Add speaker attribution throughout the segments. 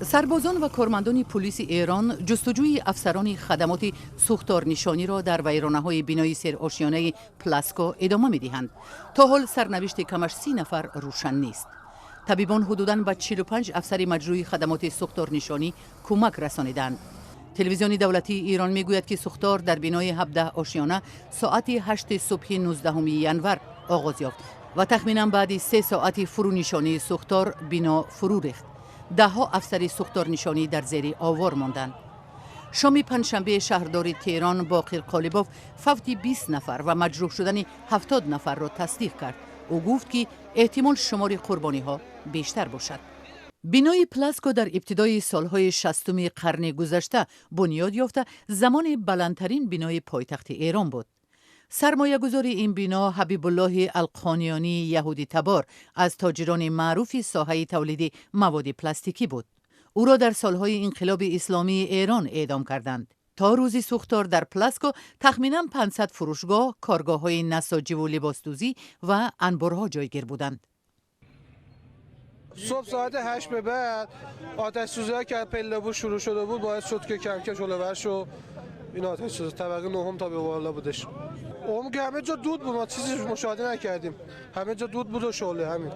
Speaker 1: سربازان و کارمندان پلیس ایران جستجوی افسران خدمات سوختار نشانی را در ویرانه‌های بینای سر آشیانه پلاسکو ادامه می‌دهند. تا حال سرنوشت کمش 30 نفر روشن نیست. طبیبان حدوداً به 45 افسر مجروح خدمات سوختار نشانی کمک رسانیدند. تلویزیون دولتی ایران میگوید که سوختار در بینای 17 آشیانه ساعت 8 صبح 19 ینور آغاز یافت و تخمیناً بعد 3 ساعت فرونشانی سوختار بینا فرو ریخت. ده‌ها افسر سوختار نشانی در زیر آوار ماندند. شام پنجشنبه شهردار تهران باقر قالیباف فوت 20 نفر و مجروح شدن 70 نفر را تصدیق کرد. او گفت که احتمال شمار قربانی ها بیشتر باشد. بینای پلاسکو در ابتدای سالهای 60 قرن گذشته بنیاد یافته زمان بلندترین بینای پایتخت ایران بود. سرمایه گذاری این بنا حبیب الله القانیانی یهودی تبار از تاجران معروف ساحه تولید مواد پلاستیکی بود. او را در سالهای انقلاب اسلامی ایران اعدام کردند. تا روزی سوختار در پلاسکو تخمیناً 500 فروشگاه، کارگاه‌های نساجی و لباسدوزی و انبارها جایگیر بودند.
Speaker 2: صبح ساعت 8 به بعد آتش سوزی که پله بود شروع شده بود، باعث شد که کم کم شعله‌ور شد. این آتش سوزی طبقه 9 تا به بالا بودش. اون که همه جا دود بود، ما چیزی مشاهده نکردیم. همه جا دود بود و شعله همین.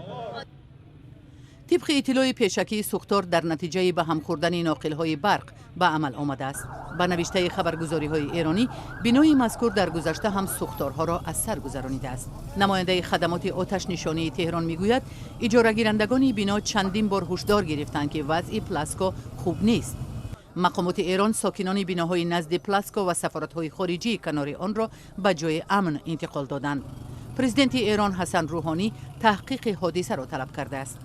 Speaker 1: طبق اطلاع پیشکی سوختار در نتیجه به هم خوردن ناقل‌های برق به عمل آمده است. به نوشته خبرگزاری‌های ایرانی، بینای مذکور در گذشته هم سوختارها را از سر گذرانیده است. نماینده خدمات آتش نشانی تهران میگوید اجاره گیرندگان بنا چندین بار هشدار گرفتند که وضع پلاسکو خوب نیست. مقامات ایران ساکنان بناهای نزد پلاسکو و سفارت‌های خارجی کنار آن را به جای امن انتقال دادند. پرزیدنت ایران حسن روحانی تحقیق حادثه را طلب کرده است.